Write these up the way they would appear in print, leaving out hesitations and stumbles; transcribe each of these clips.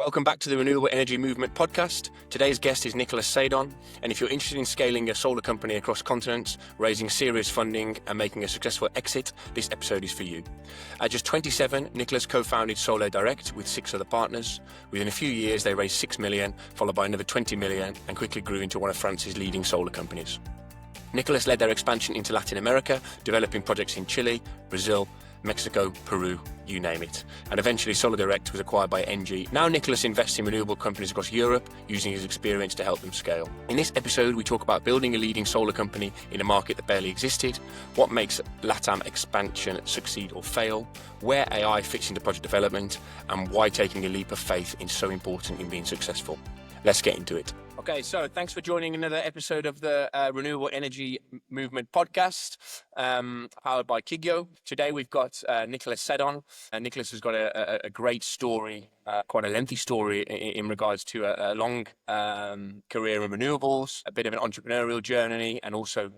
Welcome back to the Renewable Energy Movement podcast. Today's guest is Nicolas Sadon, and if you're interested in scaling a solar company across continents, raising serious funding and making a successful exit, this episode is for you. At just 27, Nicolas co-founded Solairedirect with 6 other partners. Within a few years, they raised 6 million, followed by another 20 million, and quickly grew into one of France's leading solar companies. Nicolas led their expansion into Latin America, developing projects in Chile, Brazil, Mexico, Peru, you name it. And eventually Solairedirect was acquired by ENGIE. Now Nicolas invests in renewable companies across Europe, using his experience to help them scale. In this episode, we talk about building a leading solar company in a market that barely existed, what makes LATAM expansion succeed or fail, where AI fits into project development, and why taking a leap of faith is so important in being successful. Let's get into it. Okay, so thanks for joining another episode of the Renewable Energy Movement podcast, powered by Kigyo. Today we've got Nicolas Sadon. Nicolas has got a great story, quite a lengthy story in regards to a long career in renewables, a bit of an entrepreneurial journey, and also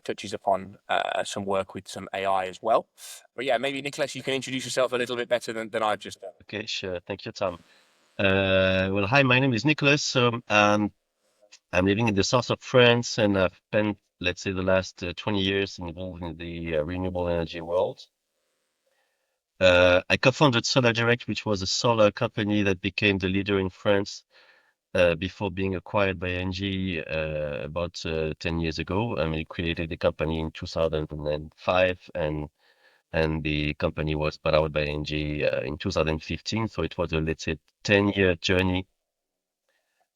touches upon some work with some AI as well. But yeah, maybe Nicolas, you can introduce yourself a little bit better than I've just done. Okay, sure. Thank you, Tom. Well, hi, my name is Nicolas. I'm living in the south of France, and I've spent, let's say, the last 20 years involved in the renewable energy world. I co-founded Solairedirect, which was a solar company that became the leader in France before being acquired by ENGIE about 10 years ago. I mean, we created the company in 2005, and the company was bought out by ENGIE in 2015. So it was a, let's say, 10-year journey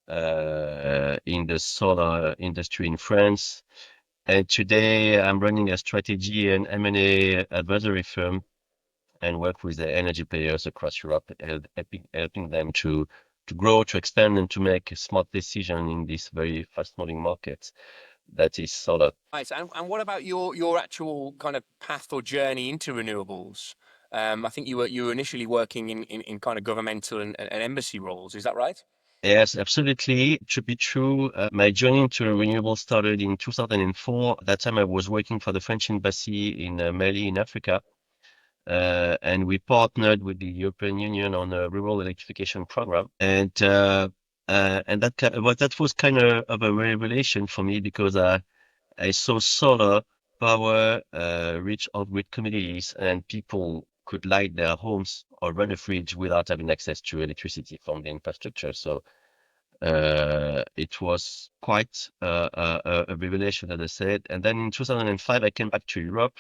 in the solar industry in France. And today I'm running a strategy and M&A advisory firm and work with the energy players across Europe, helping them to grow, to expand, and to make a smart decision in this very fast-moving market that is solar. Nice. And what about your actual kind of path or journey into renewables? I think you were initially working in kind of governmental and embassy roles. Is that right? Yes, absolutely. It should be true. My journey into renewables started in 2004. At that time, I was working for the French embassy in Mali in Africa. And we partnered with the European Union on a rural electrification program. And that was kind of a revelation for me, because I saw solar power reach off-grid communities, and people could light their homes or run a fridge without having access to electricity from the infrastructure. So it was quite a revelation, as I said. And then in 2005, I came back to Europe,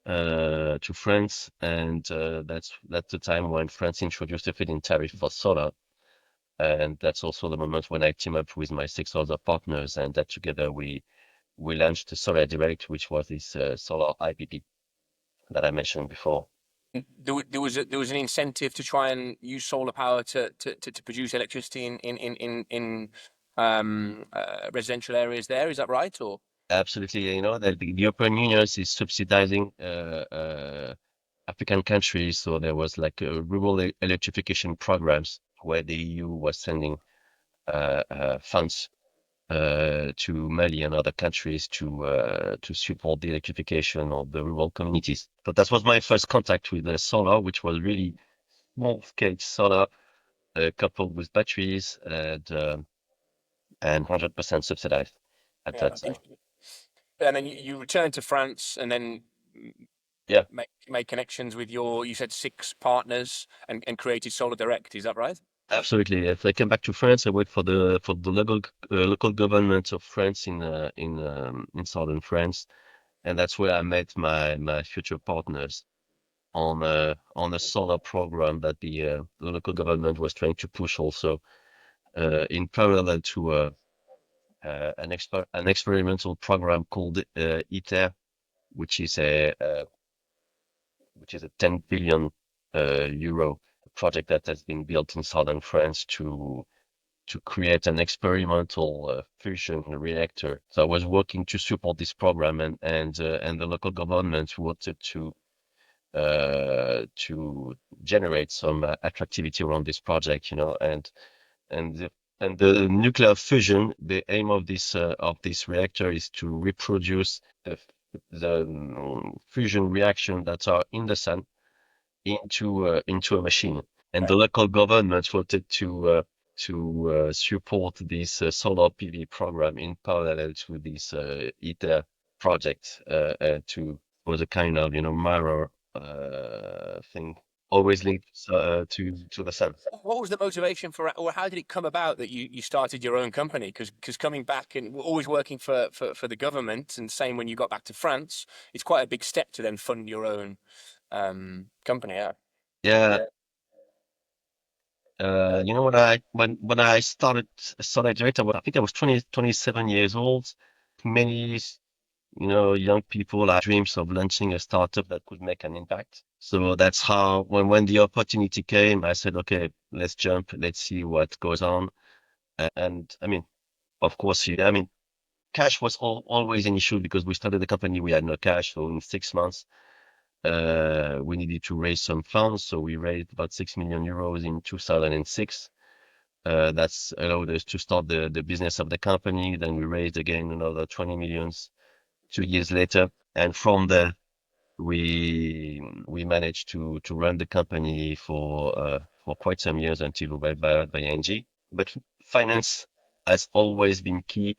to France, and that's the time when France introduced a feed-in tariff for solar. And that's also the moment when I team up with my 6 other partners, and that together we launched the Solairedirect, which was this solar IPP that I mentioned before. There was an incentive to try and use solar power to produce electricity in residential areas there. Is that right? Or Absolutely. You know, that the European Union is subsidizing African countries. So there was like rural electrification programs where the EU was sending funds to Mali and other countries to support the electrification of the rural communities. So that was my first contact with solar, which was really small-scale solar coupled with batteries and 100% subsidized at that time. And then you returned to France, and then Yeah, made connections with you said 6 partners, and created Solairedirect. Is that right? absolutely. If I came back to France, I worked for the local government of France in southern France, and that's where I met my future partners on a solar program that the local government was trying to push also in parallel to an experimental program called ITER, which is a 10 billion euro project that has been built in southern France to create an experimental fusion reactor. So I was working to support this program, and the local government wanted to generate some attractivity around this project, you know, and the nuclear fusion. The aim of this reactor is to reproduce the fusion reaction that are in the sun into a machine. And Okay. the local government wanted to support this solar PV program in parallel to this ITER project, to was a kind of mirror thing, always linked to the sun. What was the motivation for, or how did it come about that you started your own company? Because coming back and always working for the government, and same when you got back to France, it's quite a big step to then fund your own company. Yeah. Yeah, when I started Solairedirect, I think I was 27 years old. Many young people have dreams of launching a startup that could make an impact. So that's how, when the opportunity came, I said, okay, let's jump, let's see what goes on. And I mean, of course, I mean, cash was always an issue because we started the company, we had no cash. So in 6 months, we needed to raise some funds. So we raised about 6 million euros in 2006. That's allowed us to start the business of the company. Then we raised again another 20 millions 2 years later. And from there, we managed to run the company for quite some years until we were bought by ENGIE. But finance has always been key,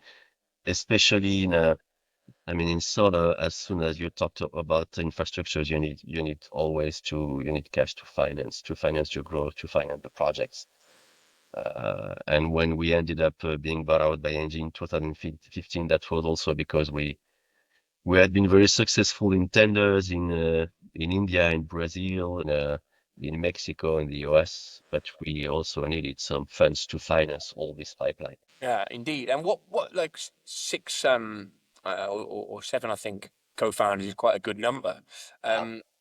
especially I mean, in solar. As soon as you talk about infrastructures, you need cash to finance your growth, to finance the projects. And when we ended up being bought out by ENGIE in 2015, that was also because we had been very successful in tenders in India, in Brazil, in Mexico, in the US, but we also needed some funds to finance all this pipeline. Yeah, indeed. And what like six or seven, I think, co-founders is quite a good number.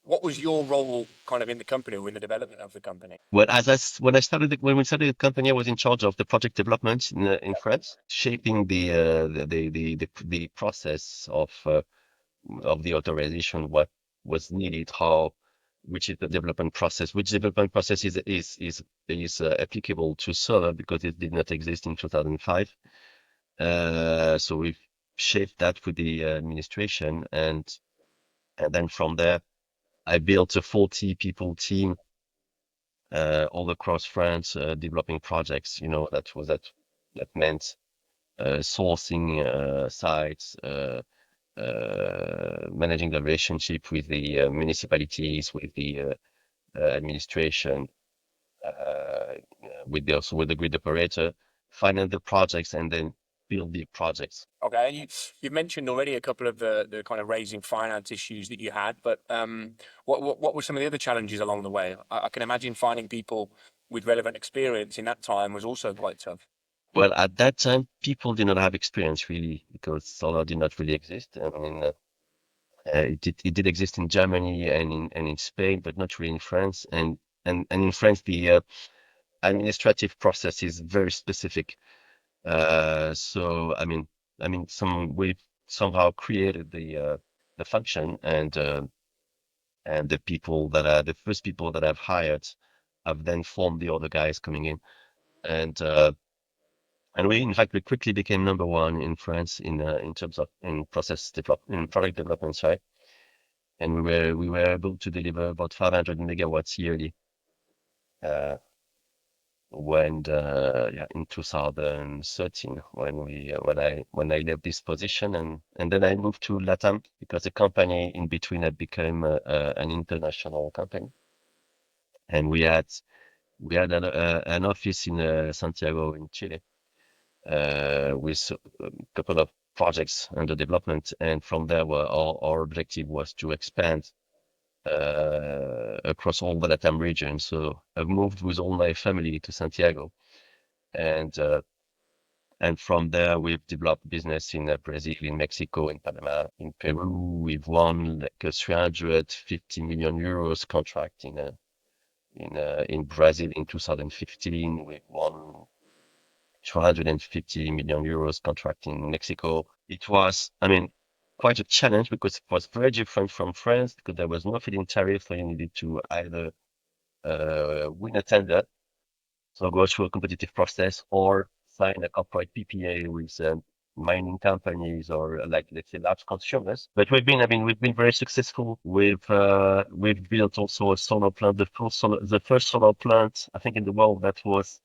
What was your role kind of in the company or in the development of the company? Well, when we started the company, I was in charge of the project development in France, shaping the process of the authorization, what was needed, which is the development process, which development process is applicable to solar because it did not exist in 2005. So we've shaped that with the administration, and then from there, I built a 40 people team all across France, developing projects. That meant sourcing sites, managing the relationship with the municipalities, with the administration, also with the grid operator, finance the projects, and then build the projects. Okay, and you mentioned already a couple of the kind of raising finance issues that you had, but what were some of the other challenges along the way? I can imagine finding people with relevant experience in that time was also quite tough. Well, at that time, people did not have experience really because solar did not really exist. I mean, it did exist in Germany and in Spain, but not really in France. And in France, the administrative process is very specific. So we somehow created the function, and the first people that I've hired have then formed the other guys coming in, and we in fact we quickly became number one in France in terms of in product development side, and we were able to deliver about 500 megawatts yearly. Uh, when yeah, in 2013, when I left this position, and then I moved to Latam because the company in between had become an international company, and we had an office in Santiago in Chile, with a couple of projects under development, and from there our objective was to expand across all the Latam region. So I've moved with all my family to Santiago, and from there, we've developed business in Brazil, in Mexico, in Panama, in Peru. We've won like a 350 million euros contract in Brazil in 2015. We've won 250 million euros contract in Mexico. It was, I mean, quite a challenge because it was very different from France because there was no feed-in tariff, so you needed to either win a tender, so go through a competitive process, or sign a corporate PPA with mining companies or like, let's say, large consumers. But we've been very successful. We've built also a solar plant, the first solar plant, I think, in the world that was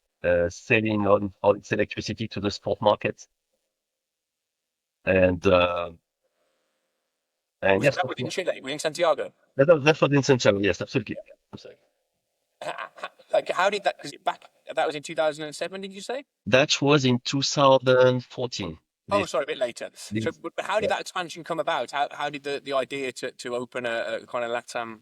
selling all its electricity to the spot market. And Was yes, that within Chile, within Santiago? that's what in Central. Yes, absolutely. Absolutely. Like, how did that? Because that was in 2007. Did you say? That was in 2014. Oh, This, sorry, a bit later. So, this, but how did yeah. that expansion come about? How did the idea to open a kind of LATAM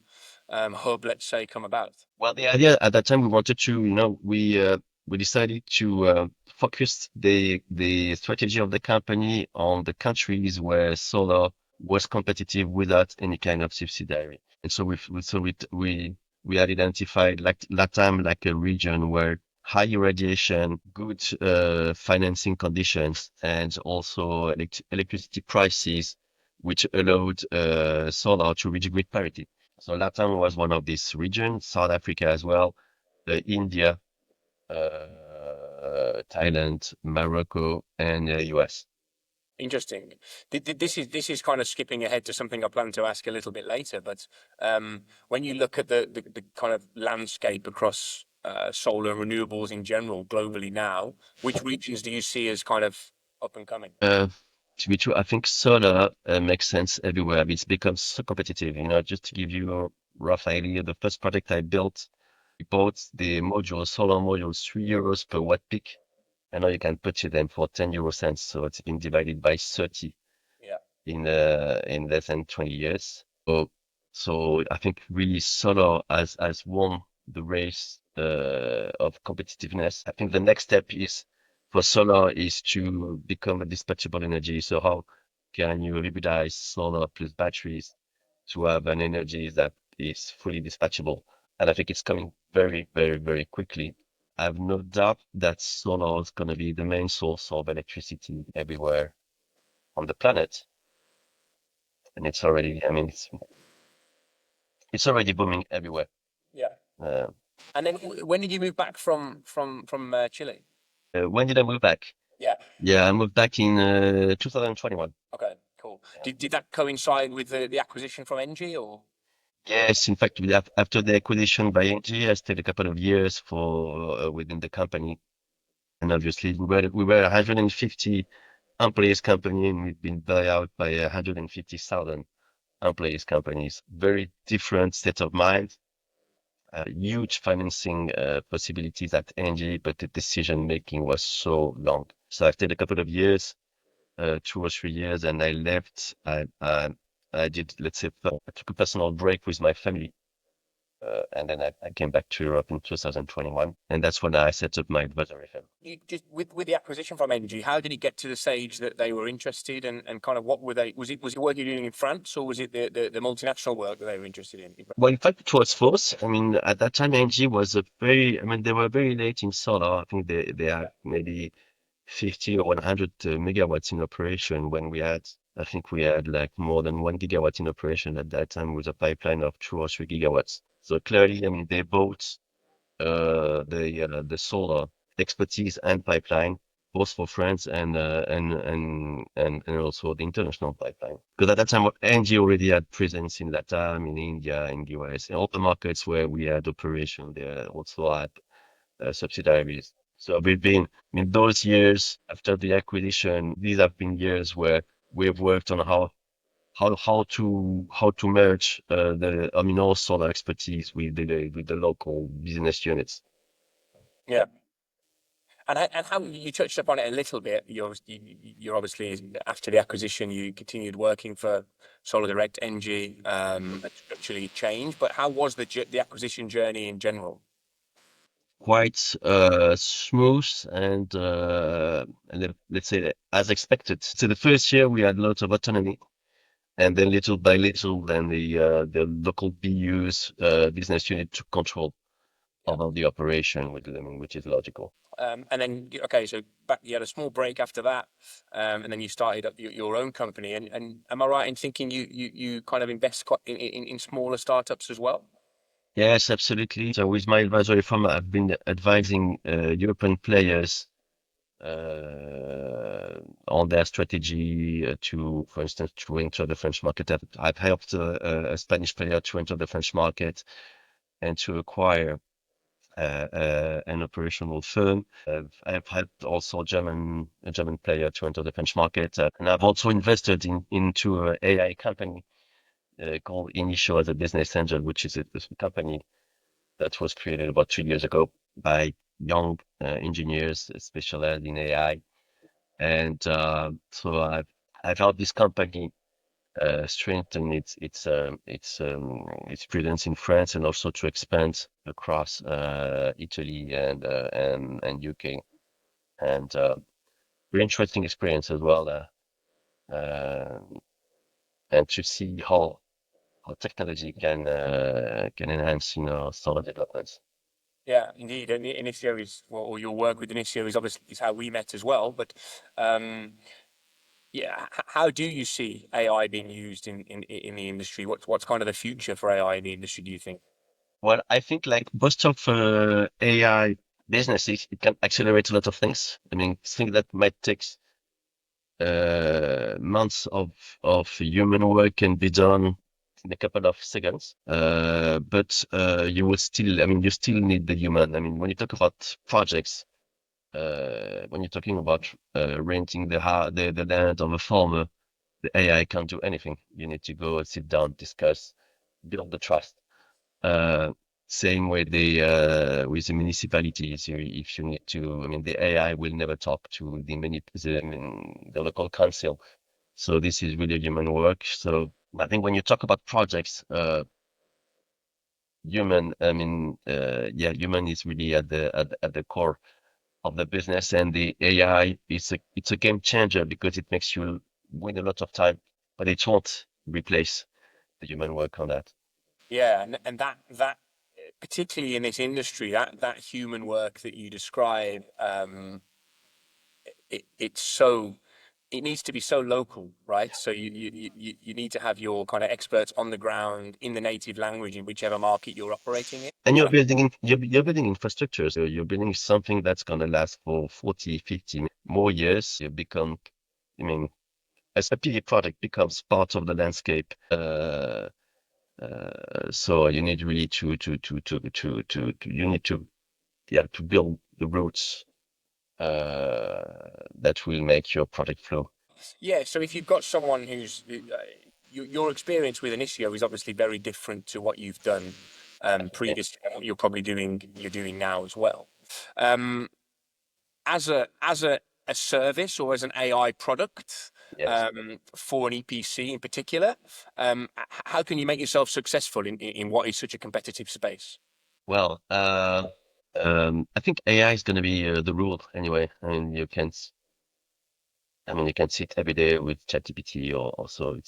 hub, let's say, come about? Well, the idea at that time we wanted to, we decided to focus the strategy of the company on the countries where solar was competitive without any kind of subsidiary. And so we had identified like LATAM like a region where high irradiation, good financing conditions, and also electricity prices, which allowed solar to reach grid parity. So LATAM was one of these regions, South Africa as well, India, Thailand, Morocco, and US. Interesting. This is kind of skipping ahead to something I plan to ask a little bit later. But when you look at the kind of landscape across solar and renewables in general globally now, which regions do you see as kind of up and coming? To be true, I think solar makes sense everywhere. I mean, it's become so competitive. Just to give you a rough idea, the first project I built, we bought the modules, solar modules, €3 per watt peak. And now you can purchase them for 10 euro cents. So it's been divided by 30 Yeah. in less than 20 years. So I think really solar has won the race of competitiveness. I think the next step is for solar is to become a dispatchable energy. So how can you hybridize solar plus batteries to have an energy that is fully dispatchable? And I think it's coming very, very, very quickly. I have no doubt that solar is going to be the main source of electricity everywhere on the planet. And it's already, I mean, it's already booming everywhere. Yeah. Uh, And then when did you move back from Chile? when did I move back? Yeah. Yeah, I moved back in 2021. Okay. Cool. Yeah. Did that coincide with the acquisition from ENGIE or? Yes, in fact, after the acquisition by ENGIE, I stayed a couple of years for within the company, and obviously we were 150 employees company, and we've been bought out by 150,000 employees companies. Very different state of mind. Huge financing possibilities at ENGIE, but the decision making was so long. So I stayed a couple of years, 2 or 3 years, and I left. I did, let's say, I took a personal break with my family, and then I came back to Europe in 2021, and that's when I set up my advisory firm. You just with the acquisition from ENGIE, how did it get to the stage that they were interested, and kind of what were they? Was it work you're doing in France, or was it the multinational work that they were interested in? Well, in fact, it was both. I mean, at that time, ENGIE was I mean, they were very late in solar. I think they had maybe 50 or 100 megawatts in operation when I think we had like more than 1 gigawatt in operation at that time with a pipeline of 2 or 3 gigawatts. So clearly, I mean, they bought the solar expertise and pipeline, both for France and also the international pipeline. Because at that time, ENGIE already had presence in Latam, in India, in US, in all the markets where we had operation. They also had subsidiaries. So we've been in those years after the acquisition. These have been years where we've worked on how to merge the our solar expertise with the local business units. Yeah. And how you touched upon it a little bit. You're obviously after the acquisition, you continued working for Solairedirect, ENGIE, structurally changed. But how was the acquisition journey in general? Quite smooth and let's say that as expected. So the first year we had lots of autonomy, and then little by little, then the local BUs business unit took control Yeah. of the operation, which is logical. And then, okay, so back you had a small break after that, and then you started up your own company. And am I right in thinking you kind of invest quite in smaller startups as well? Yes, absolutely. So with my advisory firm, I've been advising European players on their strategy to, for instance, to enter the French market. I've helped a Spanish player to enter the French market and to acquire an operational firm. I've helped also a German player to enter the French market, and I've also invested into an AI company called ENGIE as a business angel, which is a company that was created about 2 years ago by young engineers specialized in AI. And so I've helped this company strengthen its presence in France and also to expand across Italy and UK. And very interesting experience as well. Uh, and to see how technology can enhance, solar developments. Yeah, indeed. And Initio is, well, or your work with Initio is obviously is how we met as well. But um, yeah, how do you see AI being used in the industry? What's kind of the future for AI in the industry, do you think? Well, I think like most of AI businesses, it can accelerate a lot of things. I mean, things that might take months of human work can be done in a couple of seconds. But you will still, I mean, you still need the human. I mean, when you talk about projects, when you're talking about renting the land of a farmer, the AI can't do anything. You need to go and sit down, discuss, build the trust. Uh, Same way with the municipalities, if you need to, I mean, the AI will never talk to the local council. So this is really human work. So I think when you talk about projects, human is really at the core of the business, and the AI is it's a game changer because it makes you win a lot of time, but it won't replace the human work on that. Yeah, and that particularly in this industry, that human work that you describe, it's so it needs to be so local, right? So you need to have your kind of experts on the ground in the native language in whichever market you're operating in. And And you're building infrastructure, so you're building something that's gonna last for 40, 50 more years. You become, I mean, as a PV product becomes part of the landscape. So you need really you need to yeah to build the roots that will make your product flow. yeah, so if you've got someone your experience with Initio is obviously very different to what you've done previously, and what you're doing now as well. Um, as a service or as an AI product Yes. for an EPC in particular, how can you make yourself successful in what is such a competitive space? Well, I think AI is going to be the rule anyway. I mean, you can see it every day with ChatGPT or also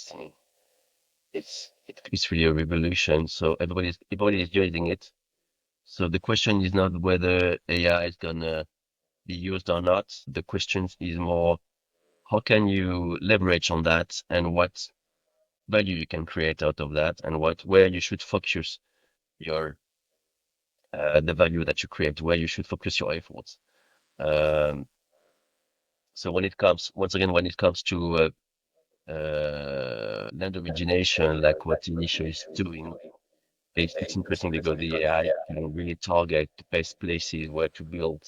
it's really a revolution. So everybody is using it. So the question is not whether AI is gonna be used or not. The question is more how can you leverage on that and what value you can create out of that and where you should focus your the value that you create, where you should focus your efforts. Um, so when it comes to land origination, like what Initial is doing, it's interesting because the AI can really target the best places where to build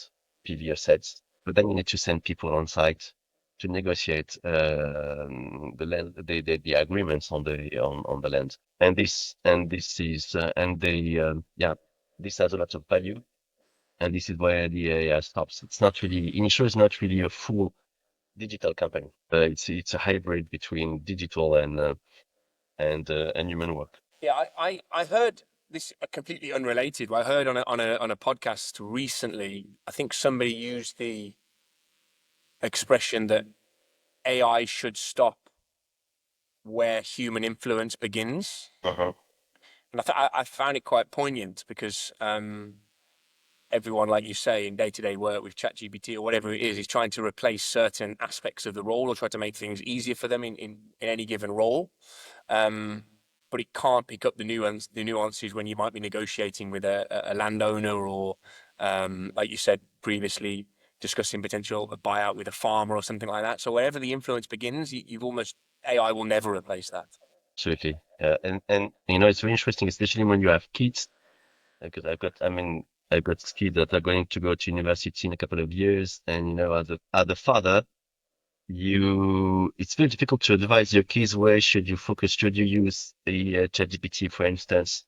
PV assets. But then you need to send people on site to negotiate the land, the agreements on the land. And this is and the yeah, this has a lot of value. And this is where the AI stops. It's not really Initial is not really a full digital company. It's a hybrid between digital and human work. Yeah, I heard this completely unrelated. I heard on a podcast recently. I think somebody used the expression that AI should stop where human influence begins, Uh-huh. and I found it quite poignant because everyone, like you say, in day-to-day work with ChatGPT or whatever it is trying to replace certain aspects of the role or try to make things easier for them in any given role. Um, but it can't pick up the nuances when you might be negotiating with a landowner or, like you said previously, discussing potential a buyout with a farmer or something like that. So wherever the influence begins, you've almost AI will never replace that. Absolutely. And it's very interesting, especially when you have kids, because I've got kids that are going to go to university in a couple of years, and as a father, it's very difficult to advise your kids where should you focus. Should you use the ChatGPT, for instance,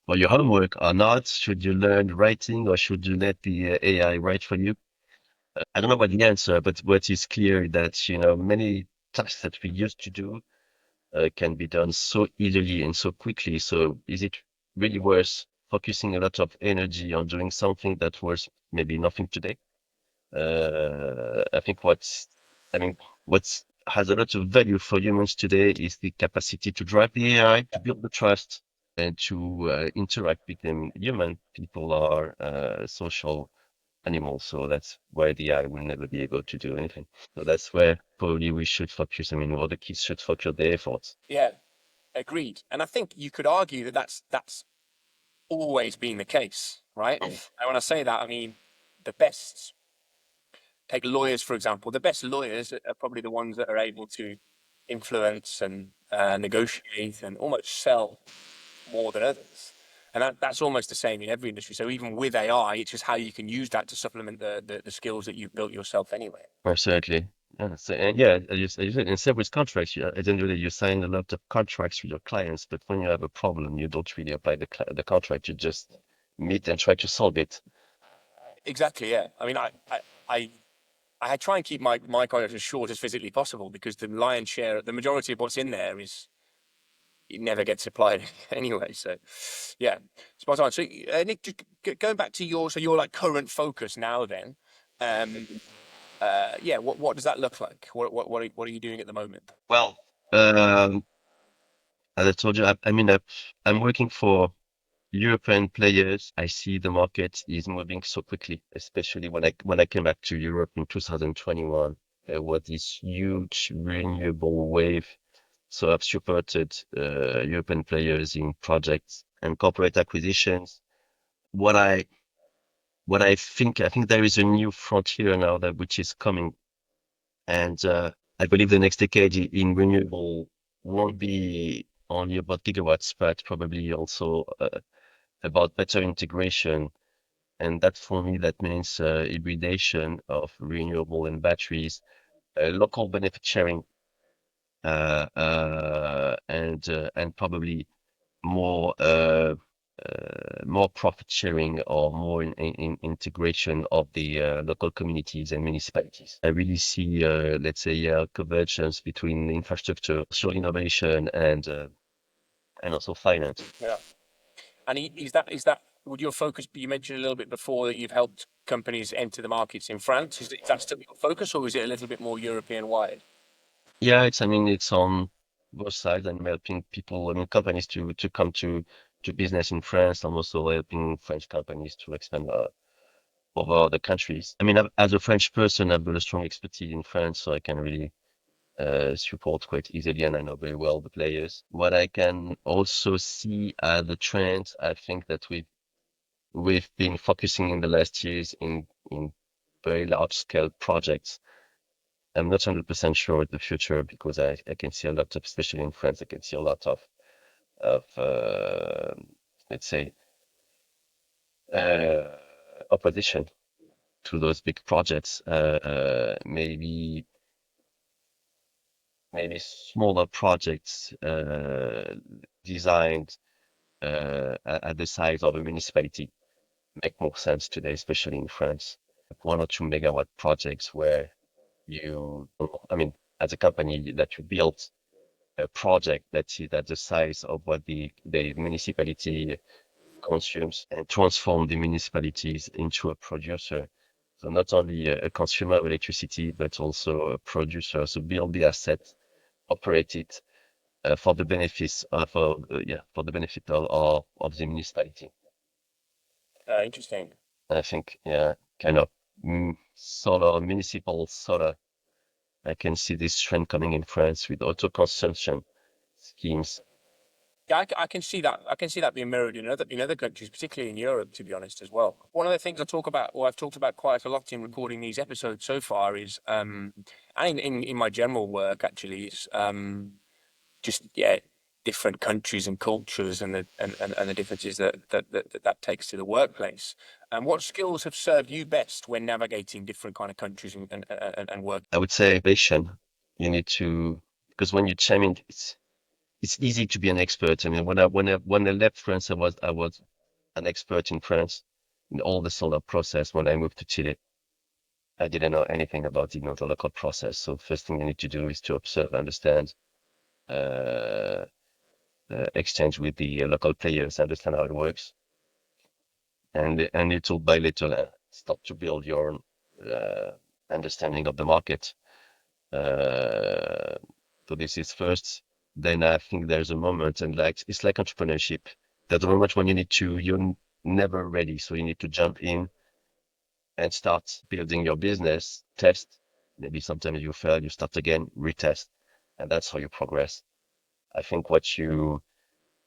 for your homework or not? Should you learn writing or should you let the AI write for you? I don't know what the answer, but what is clear that, many tasks that we used to do can be done so easily and so quickly. So is it really worth focusing a lot of energy on doing something that was maybe nothing today? I think I mean, what's has a lot of value for humans today is the capacity to drive the AI, to build the trust, and to interact with them. Human people are social animals, so that's why the AI will never be able to do anything. So that's where probably we should focus. All the kids should focus their efforts. Yeah, agreed. And I think you could argue that that's always been the case, right? And when I say that, I mean the best. Take lawyers, for example. The best lawyers are probably the ones that are able to influence and negotiate and almost sell more than others. And that's almost the same in every industry. So even with AI, it's just how you can use that to supplement the skills that you've built yourself anyway. Absolutely. Yeah, so, and yeah, as you said, in with contracts, at the end of the day, you sign a lot of contracts with your clients, but when you have a problem, you don't really apply the contract. You just meet and try to solve it. Exactly. Yeah. I mean, I I try and keep my contracts as short as physically possible because the lion's share, the majority of what's in there is it never gets applied anyway. So, yeah, spot on. So, Nick, just going back to your like current focus now, then, um, yeah, what does that look like? What are you doing at the moment? Well, um, as I told you, I'm working for European players. I see the market is moving so quickly, especially when I came back to Europe in 2021. There was this huge renewable wave. So I've supported European players in projects and corporate acquisitions. What I I think there is a new frontier now that which is coming, and I believe the next decade in renewable won't be only about gigawatts, but probably also about better integration. And that for me, that means hybridation of renewable and batteries, local benefit sharing, and probably more more profit sharing or more in integration of the local communities and municipalities. I really see, let's say, convergence between infrastructure, social innovation, and also finance. Yeah, and is that would your focus be? You mentioned a little bit before that you've helped companies enter the markets in France. Is that still your focus, or is it a little bit more European wide? Yeah, it's on both sides. I'm helping people, companies to come to business in France. I'm also helping French companies to expand over other countries. As a French person, I've got a strong expertise in France, so I can really support quite easily, and I know very well the players. What I can also see as the trend, I think that we've been focusing in the last years in very large scale projects. I'm not 100% sure of the future because I can see a lot of, especially in France, I can see a lot of let's say uh, opposition to those big projects. Maybe smaller projects designed at the size of a municipality make more sense today, especially in France. 1 or 2 megawatt projects where as a company that you built a project that's at the size of what the municipality consumes and transform the municipalities into a producer. So not only a consumer of electricity, but also a producer. So build the asset, operate it for the benefits for the benefit of the municipality. Interesting. I think, yeah, kind of solar, municipal solar. I can see this trend coming in France with auto consumption schemes. Yeah, I can see that. I can see that being mirrored in other countries, particularly in Europe, to be honest, as well. One of the things I talk about, or I've talked about quite a lot in recording these episodes so far, is and in my general work actually, is just different countries and cultures and the differences that takes to the workplace. And what skills have served you best when navigating different kind of countries and work? I would say patient. You need to, because when you champion, it's easy to be an expert. I mean, when I left France, I was an expert in France in all the solar process. When I moved to Chile, I didn't know anything about the local process. So first thing you need to do is to observe, understand, uh, exchange with the local players, understand how it works, and little by little start to build your own understanding of the market. Uh, so this is first. Then I think there's a moment, and like it's like entrepreneurship. There's a moment when you're never ready, so you need to jump in and start building your business, test. Maybe sometimes you fail, you start again, retest, and that's how you progress. I think what you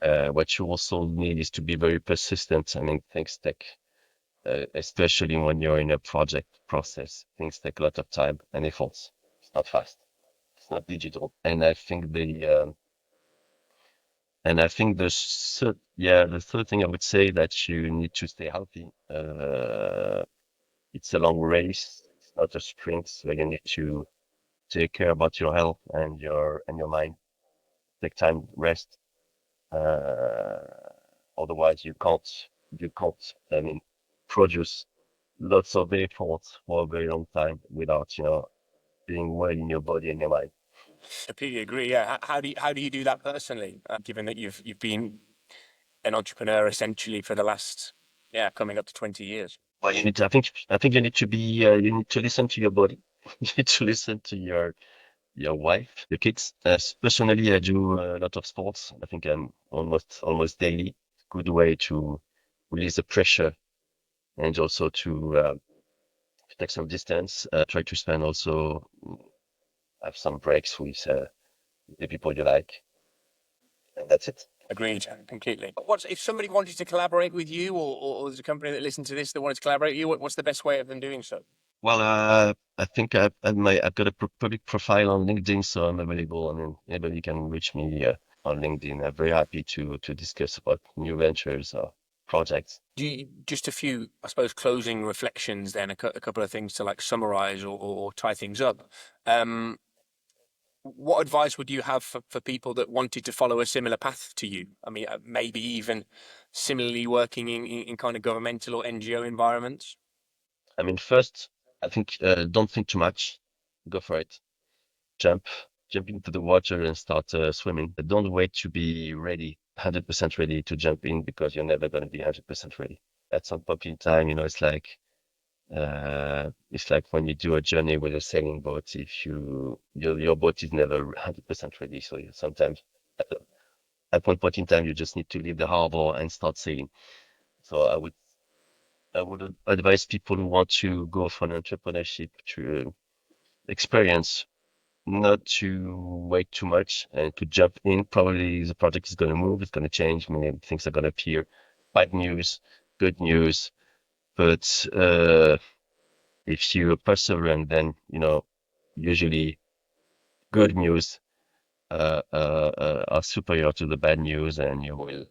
also need is to be very persistent. I mean, things take, especially when you're in a project process, things take a lot of time and efforts. It's not fast. It's not digital. And I think the third thing I would say that you need to stay healthy. It's a long race. It's not a sprint, so you need to take care about your health and your mind. Take time, rest. Uh, Otherwise, you can't. I mean, produce lots of efforts for a very long time without being well in your body and your mind. Completely agree. Yeah. How do you do that personally? Given that you've been an entrepreneur essentially for the last coming up to 20 years. Well, I think you need to listen to your body. You need to listen to your wife, your kids. Personally, I do a lot of sports. I think I'm almost daily. Good way to release the pressure and also to take some distance. Try to spend also have some breaks with the people you like, and that's it. Agreed, completely. What's if somebody wanted to collaborate with you, or there's a company that listened to this that wanted to collaborate with you? What's the best way of them doing so? Well, I think I've got a public profile on LinkedIn, so I'm available. I mean, anybody can reach me on LinkedIn. I'm very happy to discuss about new ventures or projects. Just a few, I suppose, closing reflections. Then a couple of things to like summarize or tie things up. Um, what advice would you have for people that wanted to follow a similar path to you? I mean, maybe even similarly working in kind of governmental or NGO environments. I mean, first, I think don't think too much. Go for it. Jump, jump into the water and start swimming. Don't wait to be ready, 100% ready to jump in because you're never going to be 100% ready. At some point in time, it's like when you do a journey with a sailing boat. If your boat is never 100% ready, so sometimes at, at one point in time you just need to leave the harbor and start sailing. So I would advise people who want to go for an entrepreneurship to experience, not to wait too much and to jump in. Probably the project is going to move, it's going to change, many things are going to appear. Bad news, good news, but if you persevere, then usually good news are superior to the bad news, and you will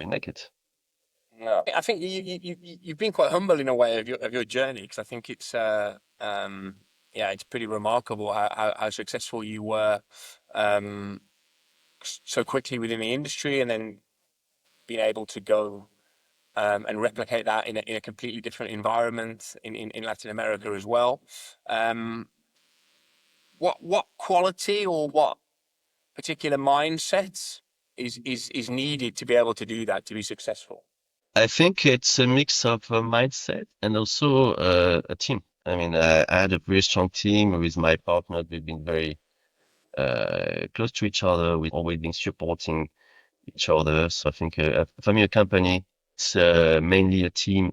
make it. No, I think you've been quite humble in a way of your journey, because I think it's pretty remarkable how successful you were um, so quickly within the industry, and then being able to go and replicate that in a completely different environment in Latin America as well. Um, what quality or what particular mindset is needed to be able to do that, to be successful? I think it's a mix of a mindset and also a team. I mean, I had a very strong team with my partner. We've been very close to each other. We've always been supporting each other. So I think for me, a company, it's mainly a team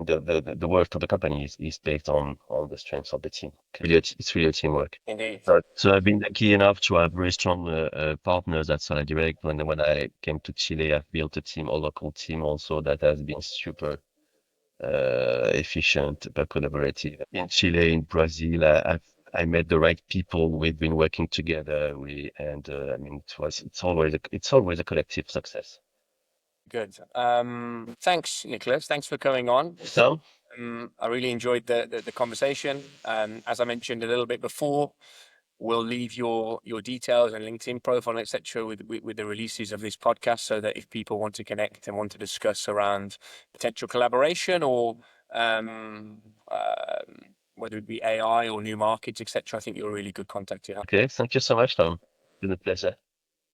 the worth of the company is based on the strength of the team. It's really a teamwork. Indeed. So I've been lucky enough to have very strong partners at Solairedirect. When I came to Chile, I've built a team, a local team also that has been super efficient, but collaborative. In Chile, in Brazil, I met the right people. We've been working together. I mean, it's always a collective success. Good. Thanks, Nicolas. Thanks for coming on. So, I really enjoyed the conversation. As I mentioned a little bit before, we'll leave your details and LinkedIn profile, etc., with the releases of this podcast, so that if people want to connect and want to discuss around potential collaboration or whether it be AI or new markets, etc., I think you're a really good contact to have. okay, thank you so much, Tom. It's been a pleasure.